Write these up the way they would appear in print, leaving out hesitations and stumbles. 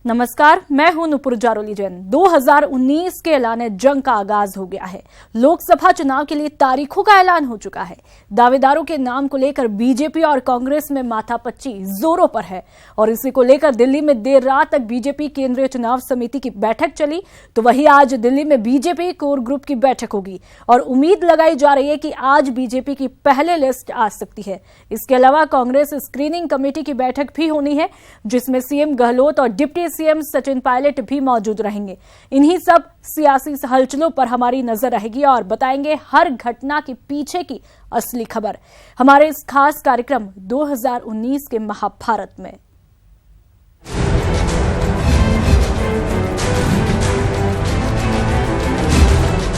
नमस्कार, मैं हूं नुपुर जारोली जैन। 2019 के ऐलान जंग का आगाज हो गया है। लोकसभा चुनाव के लिए तारीखों का ऐलान हो चुका है। दावेदारों के नाम को लेकर बीजेपी और कांग्रेस में माथापच्ची जोरों पर है और इसी को लेकर दिल्ली में देर रात तक बीजेपी केंद्रीय चुनाव समिति की बैठक चली, तो वहीं आज दिल्ली में बीजेपी कोर ग्रुप की बैठक होगी और उम्मीद लगाई जा रही है कि आज बीजेपी की पहले लिस्ट आ सकती है। इसके अलावा कांग्रेस स्क्रीनिंग कमेटी की बैठक भी होनी है, जिसमें सीएम गहलोत और डिप्टी सीएम सचिन पायलट भी मौजूद रहेंगे। इन्हीं सब सियासी हलचलों पर हमारी नजर रहेगी और बताएंगे हर घटना के पीछे की असली खबर हमारे इस खास कार्यक्रम 2019 के महाभारत में।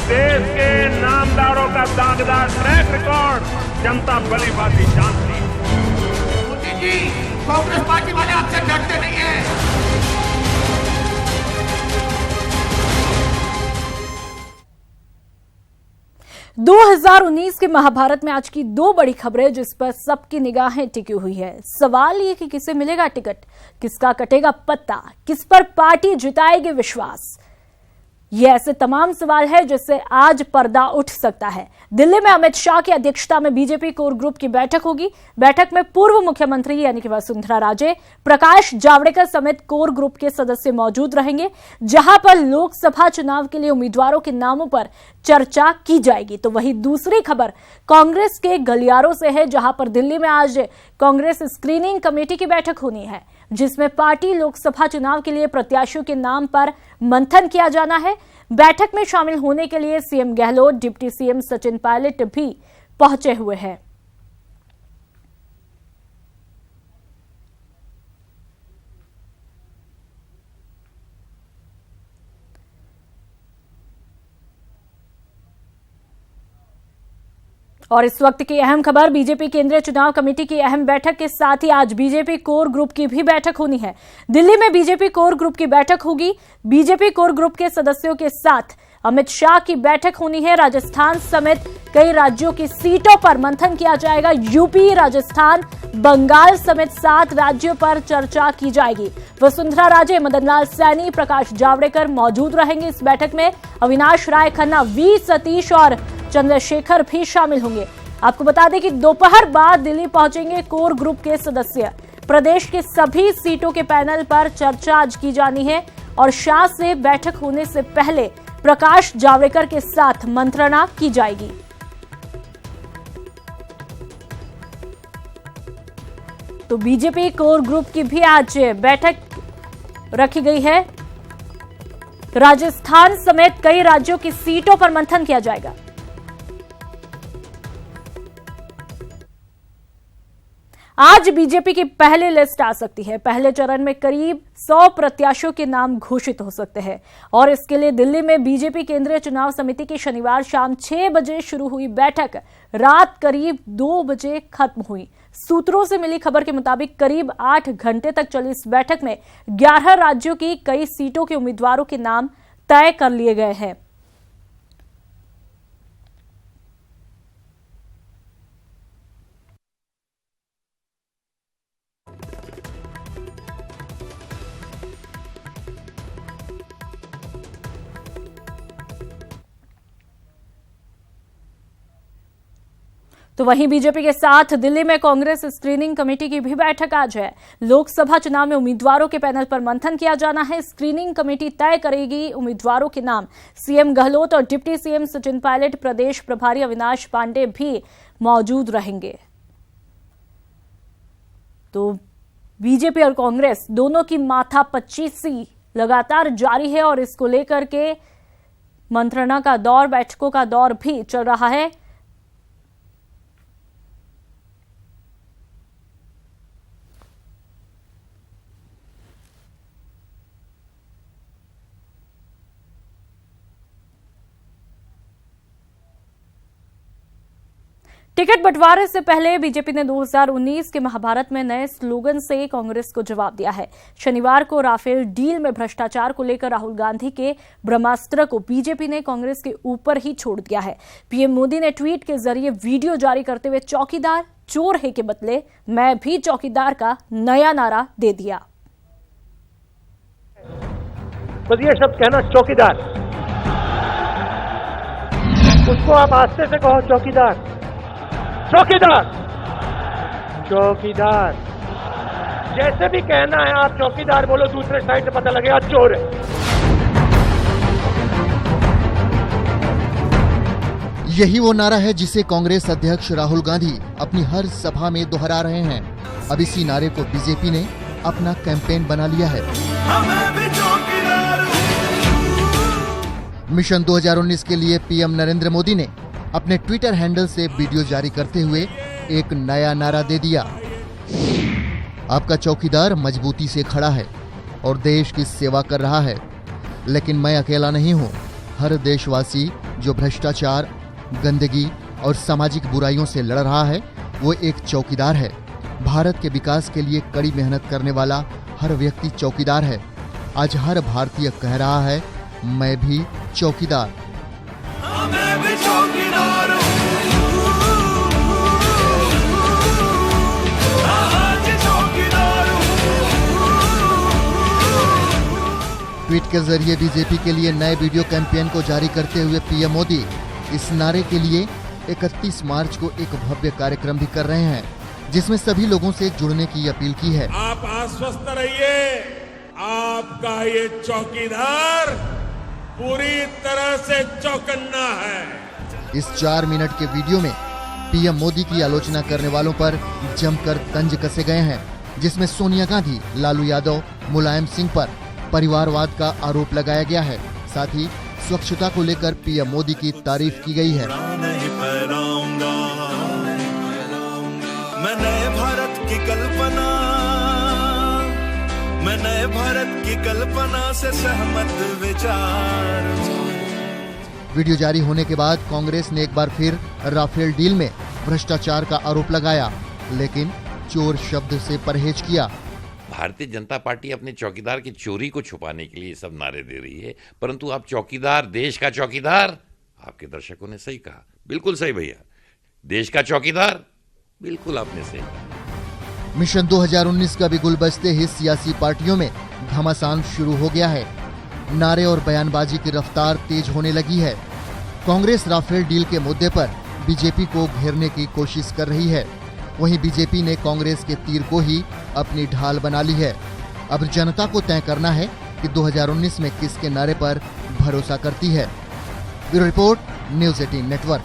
देश के नामदारों का दागदार ट्रैक रिकॉर्ड जनता भली भांति जानती है। मोदी जी, कांग्रेस पार्टी वाले आपसे डरते नहीं हैं। 2019 के महाभारत में आज की दो बड़ी खबरें जिस पर सबकी निगाहें टिकी हुई है। सवाल ये कि किसे मिलेगा टिकट, किसका कटेगा पत्ता, किस पर पार्टी जिताएगी विश्वास। ये ऐसे तमाम सवाल है जिससे आज पर्दा उठ सकता है। दिल्ली में अमित शाह की अध्यक्षता में बीजेपी कोर ग्रुप की बैठक होगी। बैठक में पूर्व मुख्यमंत्री यानी कि वसुंधरा राजे, प्रकाश जावड़ेकर समेत कोर ग्रुप के सदस्य मौजूद रहेंगे, जहां पर लोकसभा चुनाव के लिए उम्मीदवारों के नामों पर चर्चा की जाएगी। तो वहीं दूसरी खबर कांग्रेस के गलियारों से है, जहां पर दिल्ली में आज कांग्रेस स्क्रीनिंग कमेटी की बैठक होनी है, जिसमें पार्टी लोकसभा चुनाव के लिए प्रत्याशियों के नाम पर मंथन किया जाना है। बैठक में शामिल होने के लिए CM Gehlot, deputy CM Sachin Pilot भी पहुंचे हुए हैं। और इस वक्त की अहम खबर बीजेपी केंद्रीय चुनाव कमेटी की अहम बैठक के साथ ही आज बीजेपी कोर ग्रुप की भी बैठक होनी है। दिल्ली में बीजेपी कोर ग्रुप की बैठक होगी। बीजेपी कोर ग्रुप के सदस्यों के साथ अमित शाह की बैठक होनी है। राजस्थान समेत कई राज्यों की सीटों पर मंथन किया जाएगा। यूपी, राजस्थान, बंगाल समेत 7 राज्यों पर चर्चा की जाएगी। वसुंधरा राजे, मदन लाल सैनी, प्रकाश जावड़ेकर मौजूद रहेंगे इस बैठक में। अविनाश राय खन्ना, वी सतीश और चंद्रशेखर भी शामिल होंगे। आपको बता दें कि दोपहर बाद दिल्ली पहुंचेंगे कोर ग्रुप के सदस्य। प्रदेश के सभी सीटों के पैनल पर चर्चा आज की जानी है और शाह से बैठक होने से पहले प्रकाश जावड़ेकर के साथ मंत्रणा की जाएगी। तो बीजेपी कोर ग्रुप की भी आज बैठक रखी गई है। राजस्थान समेत कई राज्यों की सीटों पर मंथन किया जाएगा। आज बीजेपी की पहली लिस्ट आ सकती है। पहले चरण में करीब 100 प्रत्याशियों के नाम घोषित हो सकते हैं और इसके लिए दिल्ली में बीजेपी केंद्रीय चुनाव समिति की शनिवार शाम 6 बजे शुरू हुई बैठक रात करीब 2 बजे खत्म हुई। सूत्रों से मिली खबर के मुताबिक करीब 8 घंटे तक चली इस बैठक में 11 राज्यों की कई सीटों के उम्मीदवारों के नाम तय कर लिए गए हैं। तो वहीं बीजेपी के साथ दिल्ली में कांग्रेस स्क्रीनिंग कमेटी की भी बैठक आज है। लोकसभा चुनाव में उम्मीदवारों के पैनल पर मंथन किया जाना है। स्क्रीनिंग कमेटी तय करेगी उम्मीदवारों के नाम। सीएम गहलोत और डिप्टी सीएम सचिन पायलट, प्रदेश प्रभारी अविनाश पांडे भी मौजूद रहेंगे। तो बीजेपी और कांग्रेस दोनों की माथापच्ची लगातार जारी है और इसको लेकर के मंत्रणा का दौर, बैठकों का दौर भी चल रहा है। टिकट बंटवारे से पहले बीजेपी ने 2019 के महाभारत में नए स्लोगन से कांग्रेस को जवाब दिया है। शनिवार को राफेल डील में भ्रष्टाचार को लेकर राहुल गांधी के ब्रह्मास्त्र को बीजेपी ने कांग्रेस के ऊपर ही छोड़ दिया है। पीएम मोदी ने ट्वीट के जरिए वीडियो जारी करते हुए चौकीदार चोर है के बदले मैं भी चौकीदार का नया नारा दे दिया। बस ये शब्द कहना, चौकीदार। उसको आप आस्ते से कहो, चौकीदार, चौकीदार, चौकीदार। जैसे भी कहना है आप चौकीदार बोलो, दूसरे साइड से पता लगेगा चोर है। यही वो नारा है जिसे कांग्रेस अध्यक्ष राहुल गांधी अपनी हर सभा में दोहरा रहे हैं। अब इसी नारे को बीजेपी ने अपना कैंपेन बना लिया है। मिशन 2019 के लिए पीएम नरेंद्र मोदी ने अपने ट्विटर हैंडल से वीडियो जारी करते हुए एक नया नारा दे दिया। आपका चौकीदार मजबूती से खड़ा है और देश की सेवा कर रहा है, लेकिन मैं अकेला नहीं हूँ। हर देशवासी जो भ्रष्टाचार, गंदगी और सामाजिक बुराइयों से लड़ रहा है, वो एक चौकीदार है। भारत के विकास के लिए कड़ी मेहनत करने वाला हर व्यक्ति चौकीदार है। आज हर भारतीय कह रहा है, मैं भी चौकीदार। मैं भी चौकीदार हूँ। ट्वीट के जरिए बीजेपी के लिए नए वीडियो कैंपेन को जारी करते हुए पीएम मोदी इस नारे के लिए 31 मार्च को एक भव्य कार्यक्रम भी कर रहे हैं, जिसमें सभी लोगों से जुड़ने की अपील की है। आप आश्वस्त रहिए, आपका ये चौकीदार पूरी तरह से चौकन्ना है। इस 4 मिनट के वीडियो में पीएम मोदी की आलोचना करने वालों पर जमकर तंज कसे गए हैं, जिसमें सोनिया गांधी, लालू यादव, मुलायम सिंह पर परिवारवाद का आरोप लगाया गया है। साथ ही स्वच्छता को लेकर पीएम मोदी की तारीफ की गई है। मैं नए भारत की कल्पना, मैं नए भारत की कल्पना से सहमत विचार। वीडियो जारी होने के बाद कांग्रेस ने एक बार फिर राफेल डील में भ्रष्टाचार का आरोप लगाया, लेकिन चोर शब्द से परहेज किया। भारतीय जनता पार्टी अपने चौकीदार की चोरी को छुपाने के लिए सब नारे दे रही है, परंतु आप चौकीदार, देश का चौकीदार, आपके दर्शकों ने सही कहा, बिल्कुल सही भैया, देश का चौकीदार, बिल्कुल आपने सही कहा। मिशन 2019 का भी गुल बजते ही सियासी पार्टियों में घमासान शुरू हो गया है। नारे और बयानबाजी की रफ्तार तेज होने लगी है। कांग्रेस राफेल डील के मुद्दे पर बीजेपी को घेरने की कोशिश कर रही है, वहीं बीजेपी ने कांग्रेस के तीर को ही अपनी ढाल बना ली है। अब जनता को तय करना है कि 2019 में किसके नारे पर भरोसा करती है। Bureau report, news 18 network.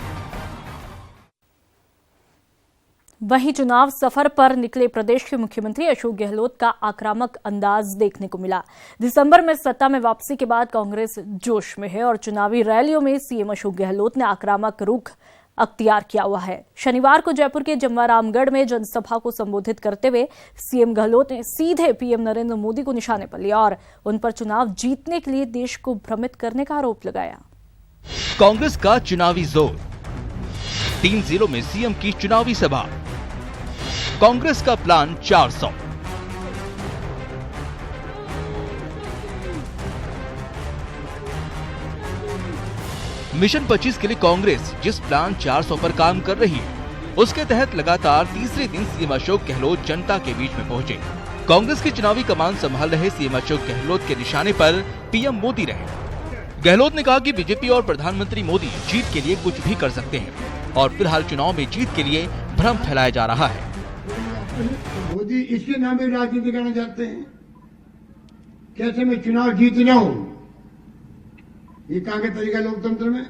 वहीं चुनाव सफर पर निकले प्रदेश के मुख्यमंत्री अशोक गहलोत का आक्रामक अंदाज देखने को मिला। दिसंबर में सत्ता में वापसी के बाद कांग्रेस जोश में है और चुनावी रैलियों में सीएम अशोक गहलोत ने आक्रामक रुख अख्तियार किया हुआ है। शनिवार को जयपुर के जमवारामगढ़ में जनसभा को संबोधित करते हुए सीएम गहलोत ने सीधे पीएम नरेंद्र मोदी को निशाने पर लिया और उन पर चुनाव जीतने के लिए देश को भ्रमित करने का आरोप लगाया। कांग्रेस का चुनावी जोर, 3 जिलों में सीएम की चुनावी सभा। कांग्रेस का प्लान 400। मिशन 25 के लिए कांग्रेस जिस प्लान 400 पर काम कर रही है, उसके तहत लगातार तीसरे दिन सीएम अशोक गहलोत जनता के बीच में पहुंचे। कांग्रेस की चुनावी कमान संभाल रहे सीएम अशोक गहलोत के निशाने पर पीएम मोदी रहे। गहलोत ने कहा कि बीजेपी और प्रधानमंत्री मोदी जीत के लिए कुछ भी कर सकते हैं और फिलहाल चुनाव में जीत के लिए भ्रम फैलाया जा रहा है। मोदी इसके नाम में राजनीति करना चाहते हैं। कैसे मैं चुनाव जीत जाऊं, ये कहां का तरीका लोकतंत्र में।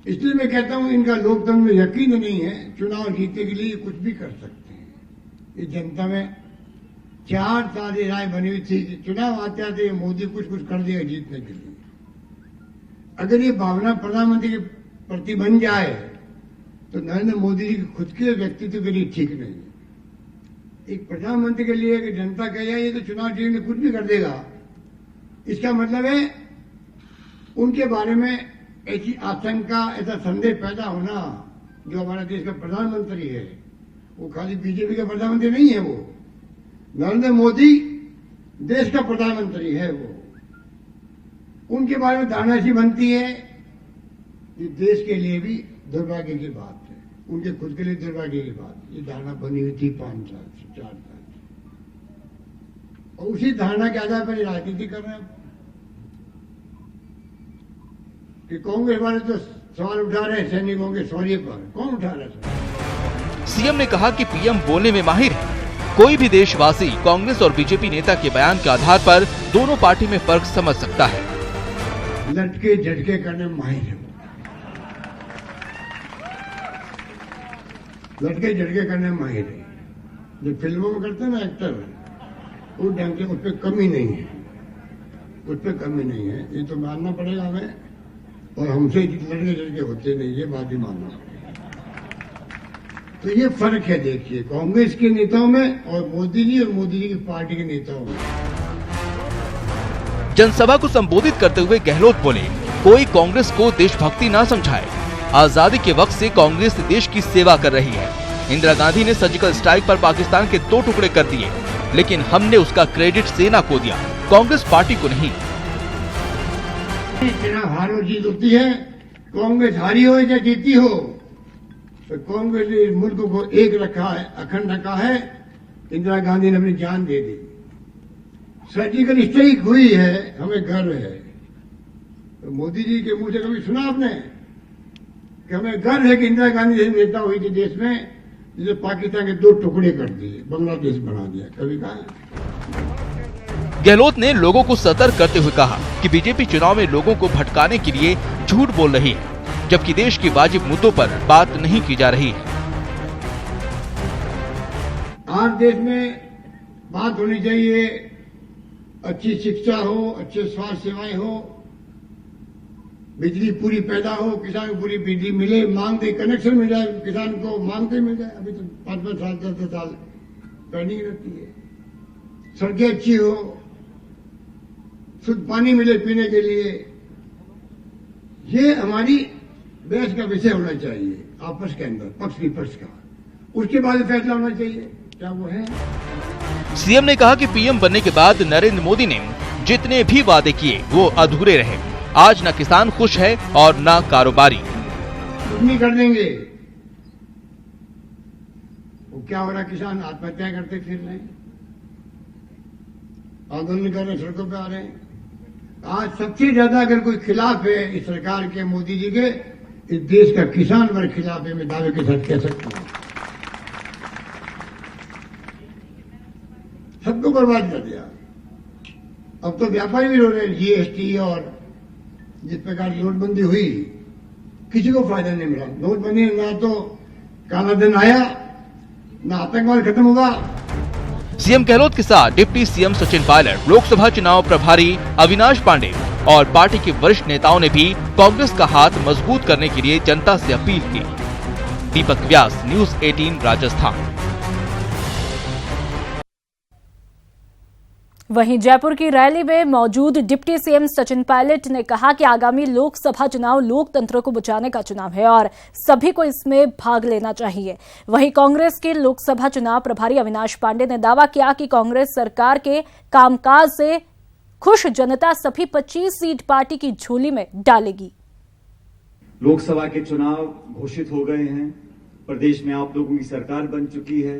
इसलिए मैं कहता हूं इनका लोकतंत्र में यकीन नहीं है। चुनाव जीतने के लिए कुछ भी कर सकते हैं। ये जनता में 4 साल राय बनी हुई थी कि चुनाव आते आते मोदी कुछ कर देगा जीतने के लिए। अगर ये भावना प्रधानमंत्री के प्रति बन जाए तो नरेंद्र मोदी जी के खुद के व्यक्तित्व के लिए ठीक नहीं है। एक प्रधानमंत्री के लिए कि जनता कहे ये तो चुनाव जीतने कुछ भी कर देगा, इसका मतलब है उनके बारे में ऐसी आशंका, ऐसा संदेह पैदा होना। जो हमारा देश का प्रधानमंत्री है वो खाली बीजेपी का प्रधानमंत्री नहीं है, वो नरेंद्र मोदी देश का प्रधानमंत्री है। वो उनके बारे में धारणा ऐसी बनती है कि देश के लिए भी दुर्भाग्य की बात है, उनके खुद के लिए दुर्भाग्य की बात। ये धारणा बनी हुई थी 5 साल से 4 साल से। और उसी धारणा के आधार पर राजनीति कर रहे हैं कि कांग्रेस वाले तो सवाल उठा रहे हैं सैनिकों के शौर्य पर। कौन उठा रहा है? सीएम ने कहा कि पीएम बोलने में माहिर है। कोई भी देशवासी कांग्रेस और बीजेपी नेता के बयान के आधार पर दोनों पार्टी में फर्क समझ सकता है। लटके झटके करने में माहिर है, लटके झटके करने में माहिर है। जो फिल्मों में करते हैं ना एक्टर, उस ढंग से उस पर कमी नहीं है, उस पर कमी नहीं है। ये तो मानना पड़ेगा हमें, और हमसे लटके झटके होते नहीं, ये बात ही मानना। तो ये फर्क है देखिए कांग्रेस के नेताओं में और मोदी जी की पार्टी के नेताओं में। जनसभा को संबोधित करते हुए गहलोत बोले, कोई कांग्रेस को देशभक्ति ना समझाए। आजादी के वक्त से कांग्रेस देश की सेवा कर रही है। इंदिरा गांधी ने सर्जिकल स्ट्राइक पर पाकिस्तान के 2 टुकड़े कर दिए, लेकिन हमने उसका क्रेडिट सेना को दिया, कांग्रेस पार्टी को नहीं। चुनाव हार और जीत होती है, कांग्रेस हारी हो या जीती हो, तो कांग्रेस ने मुल्क को एक रखा है, अखंड रखा है। इंदिरा गांधी ने अपनी जान दे दी, सर्जिकल स्ट्राइक हुई है, हमें गर्व है। तो मोदी जी के मुंह से कभी सुना आपने कि हमें गर्व है कि इंदिरा गांधी जैसी नेता हुई थी देश में, जिसे पाकिस्तान के 2 टुकड़े कर दिए, बांग्लादेश बना दिया? कभी कहा? गहलोत ने लोगों को सतर्क करते हुए कहा कि बीजेपी चुनाव में लोगों को भटकाने के लिए झूठ बोल रही है, जबकि देश के वाजिब मुद्दों पर बात नहीं की जा रही है। आज देश में बात होनी चाहिए, अच्छी शिक्षा हो, अच्छे स्वास्थ्य सेवाएं हो, बिजली पूरी पैदा हो, किसान को पूरी बिजली मिले, मांगते कनेक्शन मिल जाए, किसान को मांगते मिल जाए। अभी तो 5-5 साल 10 साल पेंडिंग रहती है। सड़कें अच्छी हो, शुद्ध पानी मिले पीने के लिए, ये हमारी बहस का विषय होना चाहिए आपस के अंदर, पक्ष विपक्ष का। उसके बाद फैसला होना चाहिए, क्या वो है? सीएम ने कहा कि पीएम बनने के बाद नरेंद्र मोदी ने जितने भी वादे किए वो अधूरे रहे। आज न किसान खुश है और न कारोबारी। नहीं कर देंगे, वो क्या हो रहा, किसान आत्महत्या करते फिर रहे, आंदोलन कर रहे, सड़कों पे आ रहे हैं। आज सबसे ज्यादा अगर कोई खिलाफ है इस सरकार के, मोदी जी के, इस देश का किसान वर्ग खिलाफ है, मैं दावे के साथ कह सकता हूं। सबको बर्बाद कर दिया। अब तो व्यापारी भी रो रहे हैं, जीएसटी और जिस प्रकार की नोटबंदी हुई, किसी को फायदा नहीं मिला। नोटबंदी ना तो काला धन आया, ना आतंकवाद खत्म हुआ। सीएम गहलोत के साथ डिप्टी सीएम सचिन पायलट, लोकसभा चुनाव प्रभारी अविनाश पांडे और पार्टी के वरिष्ठ नेताओं ने भी कांग्रेस का हाथ मजबूत करने के लिए जनता से अपील की। दीपक व्यास, न्यूज़ 18 राजस्थान। वहीं जयपुर की रैली में मौजूद डिप्टी सीएम सचिन पायलट ने कहा कि आगामी लोकसभा चुनाव लोकतंत्र को बचाने का चुनाव है और सभी को इसमें भाग लेना चाहिए। वहीं कांग्रेस के लोकसभा चुनाव प्रभारी अविनाश पांडे ने दावा किया कि कांग्रेस सरकार के कामकाज से खुश जनता सभी 25 सीट पार्टी की झोली में डालेगी। लोकसभा के चुनाव घोषित हो गए हैं, प्रदेश में आप लोगों की सरकार बन चुकी है।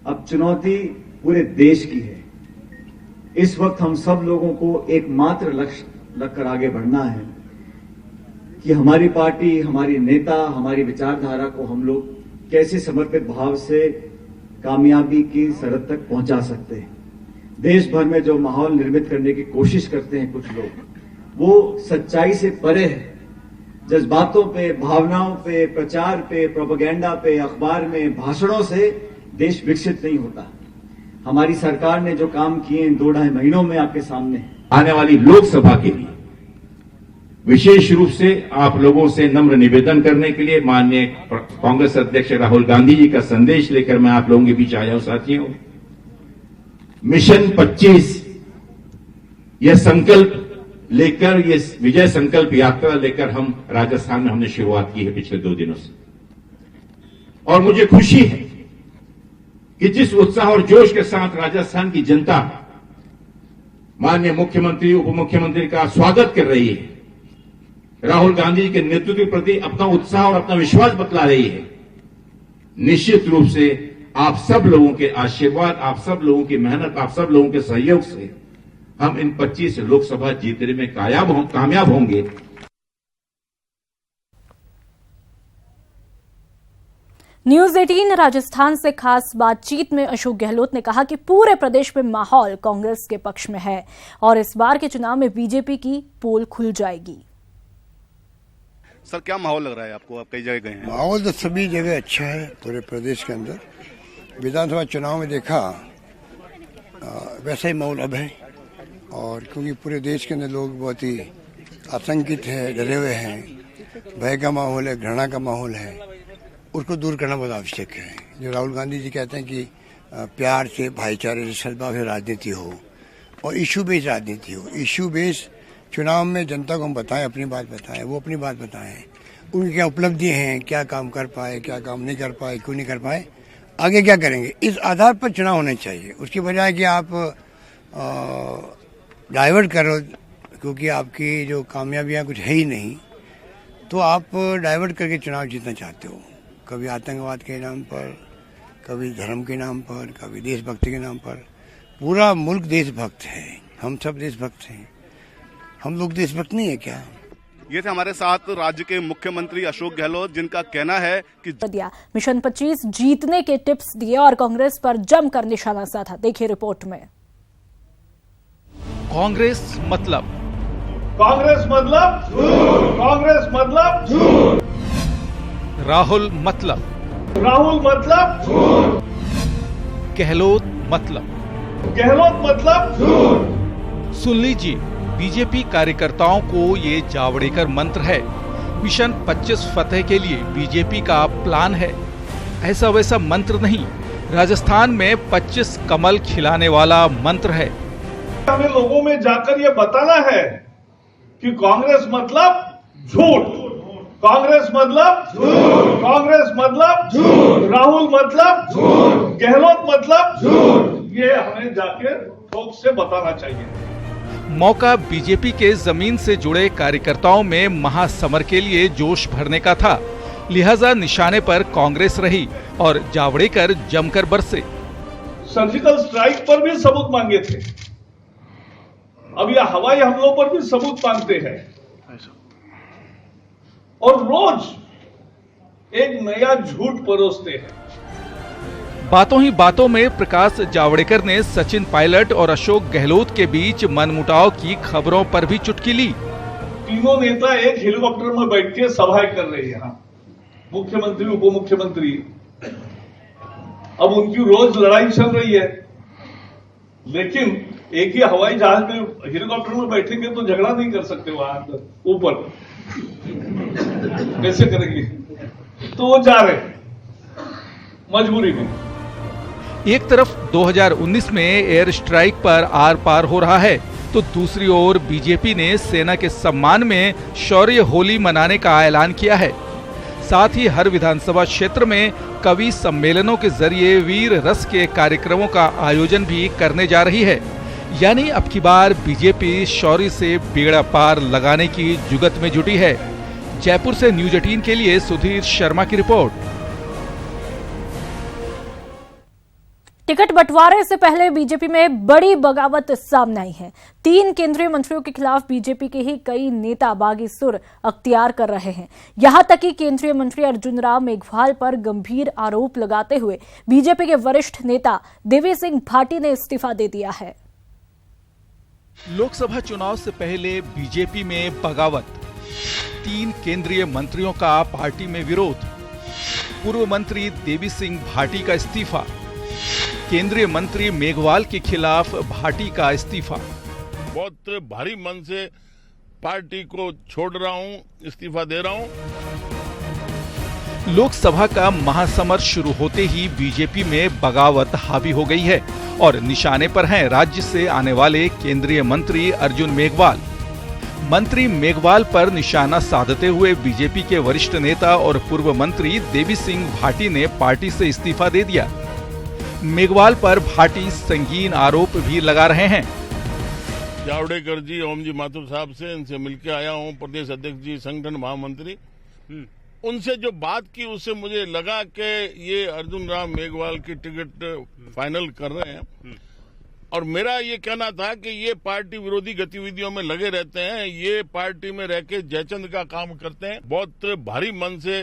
अब चुनौती पूरे देश की है। इस वक्त हम सब लोगों को एकमात्र लक्ष्य रखकर आगे बढ़ना है कि हमारी पार्टी, हमारी नेता, हमारी विचारधारा को हम लोग कैसे समर्पित भाव से कामयाबी की सरहद तक पहुंचा सकते हैं। देश भर में जो माहौल निर्मित करने की कोशिश करते हैं कुछ लोग, वो सच्चाई से परे है। जज्बातों पे, भावनाओं पे, प्रचार पे, प्रोपेगेंडा पे, अखबार में, भाषणों से देश विकसित नहीं होता। हमारी सरकार ने जो काम किए इन 2-2.5 महीनों में आपके सामने, आने वाली लोकसभा के लिए विशेष रूप से आप लोगों से नम्र निवेदन करने के लिए माननीय कांग्रेस अध्यक्ष राहुल गांधी जी का संदेश लेकर मैं आप लोगों के बीच आया हूं। साथियों, मिशन 25 यह संकल्प लेकर, ये विजय संकल्प यात्रा लेकर हम राजस्थान में हमने शुरुआत की है पिछले 2 दिनों से, और मुझे खुशी है कि जिस उत्साह और जोश के साथ राजस्थान की जनता माननीय मुख्यमंत्री, उप मुख्यमंत्री का स्वागत कर रही है, राहुल गांधी के नेतृत्व के प्रति अपना उत्साह और अपना विश्वास बतला रही है, निश्चित रूप से आप सब लोगों के आशीर्वाद, आप सब लोगों की मेहनत, आप सब लोगों के सहयोग से हम इन 25 लोकसभा जीतने में कामयाब होंगे। न्यूज 18 राजस्थान से खास बातचीत में अशोक गहलोत ने कहा कि पूरे प्रदेश में माहौल कांग्रेस के पक्ष में है और इस बार के चुनाव में बीजेपी की पोल खुल जाएगी। सर, क्या माहौल लग रहा है आपको? आप कई जगह गए हैं। माहौल तो सभी जगह अच्छा है पूरे प्रदेश के अंदर। विधानसभा चुनाव में देखा वैसा ही माहौल अब है, और क्योंकि पूरे देश के अंदर लोग बहुत ही आतंकित है, डरे हुए हैं, भय का माहौल है, घृणा का माहौल है, उसको दूर करना बहुत आवश्यक है। जो राहुल गांधी जी कहते हैं कि प्यार से, भाईचारे से, सद्भाव से राजनीति हो और इशू बेस्ड राजनीति हो। इशू बेस्ड चुनाव में जनता को हम बताएं, अपनी बात बताएं, वो अपनी बात बताएं, उनकी क्या उपलब्धियां हैं, क्या काम कर पाए, क्या काम नहीं कर पाए, क्यों नहीं कर पाए, आगे क्या करेंगे, इस आधार पर चुनाव होने चाहिए। उसकी बजाय कि आप डाइवर्ट करो, क्योंकि आपकी जो कामयाबियां कुछ है ही नहीं, तो आप डाइवर्ट करके चुनाव जीतना चाहते हो। कभी आतंकवाद के नाम पर, कभी धर्म के नाम पर, कभी देशभक्ति के नाम पर। पूरा मुल्क देशभक्त है, हम सब देशभक्त हैं। हम लोग देशभक्त नहीं है क्या? ये थे हमारे साथ राज्य के मुख्यमंत्री अशोक गहलोत, जिनका कहना है कि मिशन 25 जीतने के टिप्स दिए और कांग्रेस पर जमकर निशाना साधा। देखिए रिपोर्ट में। कांग्रेस मतलब झूठ, राहुल मतलब गहलोत मतलब झूठ। सुन लीजिए, बीजेपी कार्यकर्ताओं को ये जावड़ेकर मंत्र है। मिशन 25 फतेह के लिए बीजेपी का प्लान है। ऐसा वैसा मंत्र नहीं, राजस्थान में 25 कमल खिलाने वाला मंत्र है। हमें लोगों में जाकर ये बताना है कि कांग्रेस मतलब झूठ, कांग्रेस मतलब झूठ, कांग्रेस मतलब झूठ, राहुल मतलब झूठ, गहलोत मतलब झूठ। ये हमें जाके ठोक से बताना चाहिए। मौका बीजेपी के जमीन से जुड़े कार्यकर्ताओं में महासमर के लिए जोश भरने का था, लिहाजा निशाने पर कांग्रेस रही और जावड़ेकर जमकर बरसे। सर्जिकल स्ट्राइक पर भी सबूत मांगे थे, अब यह हवाई हमलों पर भी सबूत मांगते हैं, और रोज एक नया झूठ परोसते हैं। बातों ही बातों में प्रकाश जावड़ेकर ने सचिन पायलट और अशोक गहलोत के बीच मनमुटाव की खबरों पर भी चुटकी ली। तीनों नेता एक हेलीकॉप्टर में बैठ के सभाएं कर रहे हैं यहाँ, मुख्यमंत्री, उप मुख्यमंत्री। अब उनकी रोज लड़ाई चल रही है, लेकिन एक ही हवाई जहाज में, हेलीकॉप्टर में बैठेंगे तो झगड़ा नहीं कर सकते वहां ऊपर, कैसे करेंगे? तो वो जा रहे मजबूरी में। एक तरफ 2019 में एयर स्ट्राइक पर आर पार हो रहा है, तो दूसरी ओर बीजेपी ने सेना के सम्मान में शौर्य होली मनाने का ऐलान किया है। साथ ही हर विधानसभा क्षेत्र में कवि सम्मेलनों के जरिए वीर रस के कार्यक्रमों का आयोजन भी करने जा रही है। यानी अब की बार बीजेपी शौर्य से बेड़ा पार लगाने की जुगत में जुटी है। जयपुर से न्यूज 18 के लिए सुधीर शर्मा की रिपोर्ट। टिकट बंटवारे से पहले बीजेपी में बड़ी बगावत सामने आई है। 3 केंद्रीय मंत्रियों के खिलाफ बीजेपी के ही कई नेता बागी सुर अख्तियार कर रहे हैं। यहां तक कि केंद्रीय मंत्री अर्जुन राम मेघवाल पर गंभीर आरोप लगाते हुए बीजेपी के वरिष्ठ नेता देवी सिंह भाटी ने इस्तीफा दे दिया है। लोकसभा चुनाव से पहले बीजेपी में बगावत, 3 केंद्रीय मंत्रियों का पार्टी में विरोध, पूर्व मंत्री देवी सिंह भाटी का इस्तीफा, केंद्रीय मंत्री मेघवाल के खिलाफ भाटी का इस्तीफा। बहुत भारी मन से पार्टी को छोड़ रहा हूं, इस्तीफा दे रहा हूं। लोकसभा का महासमर शुरू होते ही बीजेपी में बगावत हावी हो गई है और निशाने पर हैं राज्य से आने वाले केंद्रीय मंत्री अर्जुन मेघवाल। मंत्री मेघवाल पर निशाना साधते हुए बीजेपी के वरिष्ठ नेता और पूर्व मंत्री देवी सिंह भाटी ने पार्टी से इस्तीफा दे दिया। मेघवाल पर भाटी संगीन आरोप भी लगा रहे हैं। जावड़ेकर जी, ओम जी माथुर साहब से इनसे मिलकर आया हूं, प्रदेश अध्यक्ष जी, संगठन महामंत्री, उनसे जो बात की उससे मुझे लगा कि ये अर्जुन राम मेघवाल की टिकट फाइनल कर रहे हैं। और मेरा ये कहना था कि ये पार्टी विरोधी गतिविधियों में लगे रहते हैं, ये पार्टी में रह के जयचंद का काम करते हैं। बहुत भारी मन से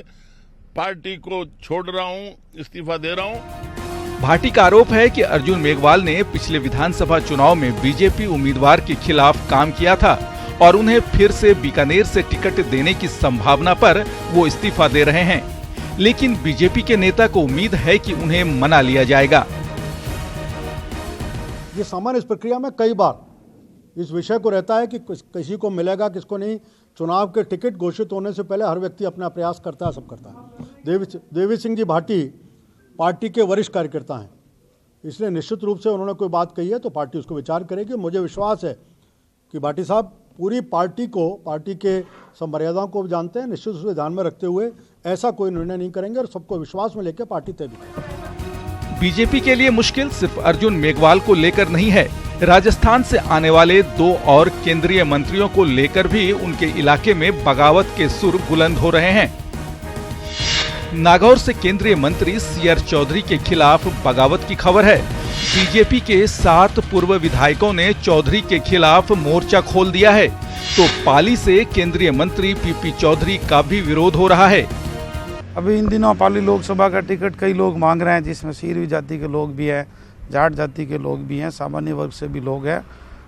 पार्टी को छोड़ रहा हूं, इस्तीफा दे रहा हूं। भाटी का आरोप है कि अर्जुन मेघवाल ने पिछले विधानसभा चुनाव में बीजेपी उम्मीदवार के खिलाफ काम किया था और उन्हें फिर से बीकानेर से टिकट देने की संभावना पर वो इस्तीफा दे रहे हैं। लेकिन बीजेपी के नेता को उम्मीद है कि उन्हें मना लिया जाएगा। ये सामान्य इस प्रक्रिया में कई बार इस विषय को रहता है कि किसी को मिलेगा किसको नहीं। चुनाव के टिकट घोषित होने से पहले हर व्यक्ति अपना प्रयास करता है, सब करता है। देवी सिंह जी भाटी पार्टी के वरिष्ठ कार्यकर्ता हैं, इसलिए निश्चित रूप से उन्होंने कोई बात कही है तो पार्टी उसको विचार करेगी। मुझे विश्वास है कि भाटी साहब पूरी पार्टी को, पार्टी के सब मर्यादाओं को जानते हैं, निश्चित रूप से ध्यान में रखते हुए ऐसा कोई निर्णय नहीं करेंगे और सबको विश्वास में लेकर पार्टी तय भी करेगी। बीजेपी के लिए मुश्किल सिर्फ अर्जुन मेघवाल को लेकर नहीं है, राजस्थान से आने वाले 2 और केंद्रीय मंत्रियों को लेकर भी उनके इलाके में बगावत के सुर बुलंद हो रहे हैं। नागौर से केंद्रीय मंत्री सीआर चौधरी के खिलाफ बगावत की खबर है। बीजेपी के 7 पूर्व विधायकों ने चौधरी के खिलाफ मोर्चा खोल दिया है, तो पाली से केंद्रीय मंत्री पीपी चौधरी का भी विरोध हो रहा है। अभी इन दिनों पाली लोकसभा का टिकट कई लोग मांग रहे हैं, जिसमें सीरवी जाति के लोग भी हैं, जाट जाति के लोग भी हैं, सामान्य वर्ग से भी लोग हैं।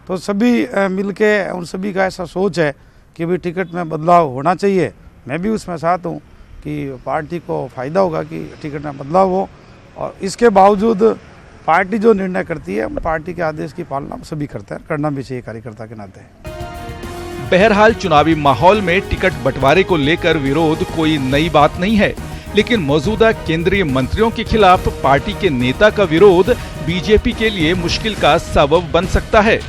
तो सभी मिलके उन सभी का ऐसा सोच है कि भी टिकट में बदलाव होना चाहिए। मैं भी उसमें साथ हूँ कि पार्टी को फायदा होगा कि टिकट में बदलाव हो, और इसके बावजूद पार्टी जो निर्णय करती है पार्टी के आदेश की पालना सभी करते हैं, करना भी चाहिए कार्यकर्ता के नाते। बहरहाल चुनावी माहौल में टिकट बंटवारे को लेकर विरोध कोई नई बात नहीं है, लेकिन मौजूदा केंद्रीय मंत्रियों के खिलाफ पार्टी के नेता का विरोध बीजेपी के लिए मुश्किल का सबब बन सकता है।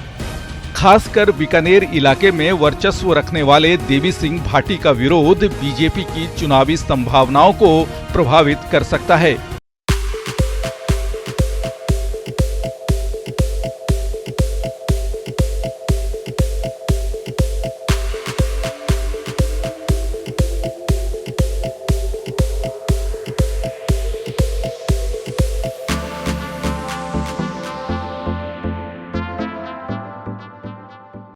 खासकर बीकानेर इलाके में वर्चस्व रखने वाले देवी सिंह भाटी का विरोध बीजेपी की चुनावी संभावनाओं को प्रभावित कर सकता है।